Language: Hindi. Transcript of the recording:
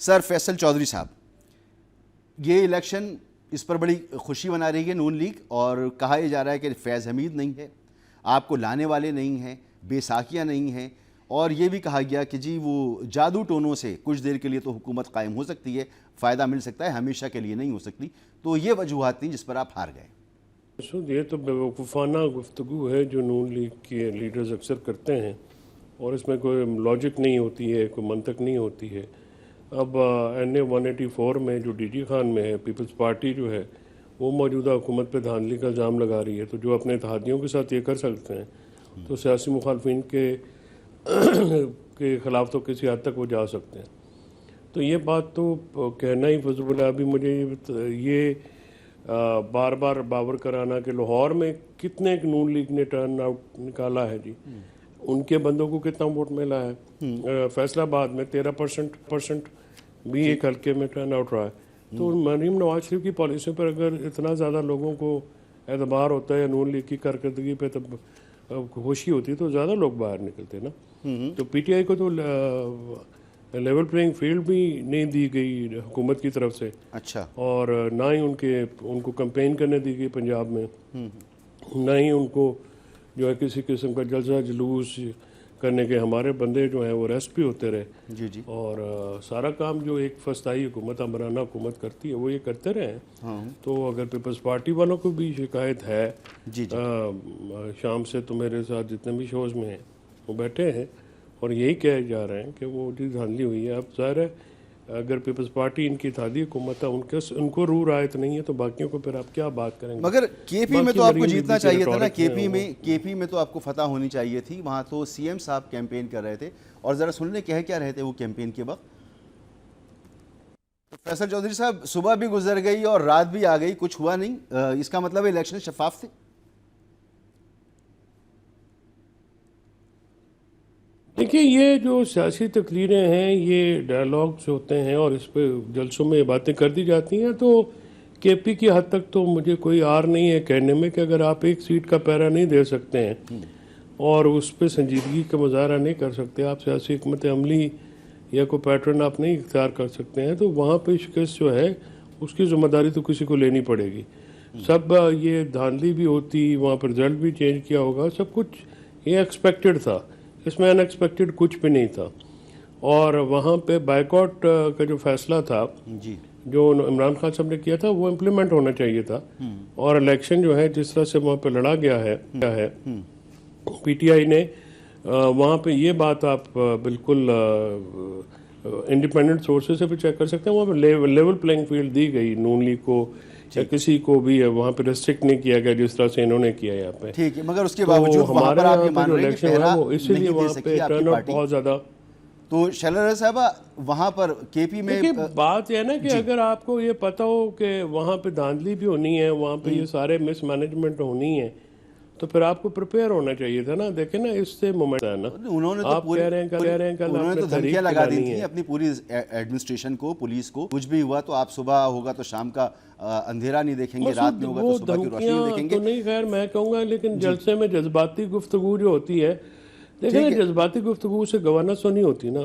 सर फैसल चौधरी साहब, ये इलेक्शन इस पर बड़ी खुशी मना रही है नून लीग और कहा यह जा रहा है कि फैज़ हमीद नहीं है, आपको लाने वाले नहीं हैं, बेसाखियाँ नहीं हैं और ये भी कहा गया कि जी वो जादू टोनों से कुछ देर के लिए तो हुकूमत कायम हो सकती है, फ़ायदा मिल सकता है, हमेशा के लिए नहीं हो सकती। तो ये वजूहात थी जिस पर आप हार गए। ये तो बेवकूफ़ाना गुफ्तगू है जो नून लीग के लीडर्स अक्सर करते हैं और इसमें कोई लॉजिक नहीं होती है, कोई मंतक नहीं होती है। अब NA 184 में जो DG खान में है, पीपल्स पार्टी जो है वो मौजूदा हुकूमत पे धांधली का इल्ज़ाम लगा रही है। तो जो अपने इत्तेहादियों के साथ ये कर सकते हैं तो सियासी मुखालफिन के ख़िलाफ़ तो किसी हद तक वो जा सकते हैं। तो ये बात तो कहना ही फजूल है। अभी मुझे ये बार बार बावर कराना कि लाहौर में कितने एक नून लीग ने टर्न आउट निकाला है जी, उनके बंदों को कितना वोट मिला है। फैसलाबाद में 13% भी एक हल्के में टर्न आउट रहा है। तो मरीम नवाज शरीफ की पॉलिसी पर अगर इतना ज़्यादा लोगों को एतबार होता है या नून लीग की कारकर्दगी पे तब खुशी होती तो ज़्यादा लोग बाहर निकलते ना। तो PTI को तो लेवल प्लेइंग फील्ड भी नहीं दी गई हुकूमत की तरफ से। अच्छा। और ना ही उनको कैंपेन करने दी गई पंजाब में, ना ही उनको जो है किसी किस्म का जलसा जुलूस करने के। हमारे बंदे जो हैं वो रेस्ट भी होते रहे जी जी। और सारा काम जो एक फस्ताई हुकूमत अमराना हुकूमत करती है वो ये करते रहे। तो अगर पीपल्स पार्टी वालों को भी शिकायत है जी जी। शाम से तो मेरे साथ जितने भी शोज़ में हैं वो बैठे हैं और यही कहे जा रहे हैं कि वो जी धांधली हुई है। अब ज़ाहिर है अगर पीपल्स पार्टी इनकी इत्तेहादी हुकूमत है, उनको रू रायत नहीं है तो बाकियों को फिर आप क्या बात करेंगे। मगर KP में तो आपको जीतना चाहिए था ना। KP में तो आपको फतह होनी चाहिए थी। वहाँ तो CM साहब कैंपेन कर रहे थे और ज़रा सुनने कह क्या रहे थे वो कैंपेन के वक्त। तो फैसल चौधरी साहब, सुबह भी गुजर गई और रात भी आ गई, कुछ हुआ नहीं, इसका मतलब इलेक्शन शफाफ थे। देखिए ये जो सियासी तकरीरें हैं ये डायलॉग्स होते हैं और इस पे जलसों में बातें कर दी जाती हैं। तो KP की हद तक तो मुझे कोई आर नहीं है कहने में कि अगर आप एक सीट का पैरा नहीं दे सकते हैं और उस पर संजीदगी का मुजाहरा नहीं कर सकते, आप सियासी हिकमत अमली या कोई पैटर्न आप नहीं इख्तियार कर सकते हैं, तो वहाँ पे शिकस्त जो है उसकी जिम्मेदारी तो किसी को लेनी पड़ेगी। सब ये धांधली भी होती, वहाँ पर रिजल्ट भी चेंज किया होगा, सब कुछ ये एक्सपेक्टेड था, इसमें अनएक्सपेक्टेड कुछ भी नहीं था। और वहाँ पे बाइकआउट का जो फैसला था जी, जो इमरान खान साहब ने किया था वो इम्प्लीमेंट होना चाहिए था। और इलेक्शन जो है जिस तरह से वहाँ पे लड़ा गया है PTI ने वहाँ पे ये बात आप बिल्कुल इंडिपेंडेंट सोर्सेज से भी चेक कर सकते हैं। वहाँ पे लेवल प्लेइंग फील्ड दी गई नून लीग को या किसी को भी है, वहाँ पे रेस्ट्रिक्ट नहीं किया गया जिस तरह से इन्होंने किया यहाँ पे। ठीक है, मगर उसके तो बावजूद वहाँ पर आप ये हमारे मान जो रहे हैं कि इलेक्शन है वो पहरा इसीलिए नहीं दे वहाँ सकी पे आपकी टर्नआउट पार्टी। बहुत ज़्यादा। तो शैलर साहबा, वहाँ पर KP में देखिए बात यह है ना कि अगर आपको ये पता हो कि वहाँ पे धांधली भी होनी है, वहाँ पे ये सारे मिसमैनेजमेंट होनी है, तो फिर आपको प्रिपेयर होना चाहिए था ना। देखे ना इससे मोमेंट है ना, उन्होंने तो आप कह रहे हैं कल उन्होंने तो धमकियां लगा दी थी अपनी पूरी एडमिनिस्ट्रेशन को, पुलिस को। कुछ भी हुआ तो आप सुबह होगा तो शाम का अंधेरा नहीं देखेंगे, रात में होगा तो सुबह की रोशनी नहीं देखेंगे। तो नहीं, खैर मैं कहूँगा, लेकिन जलसे में जज्बाती गुफ्तगू जो होती है, देखिए ना, जज्बाती गुफ्तगू से गवर्नेंस तो नहीं होती ना।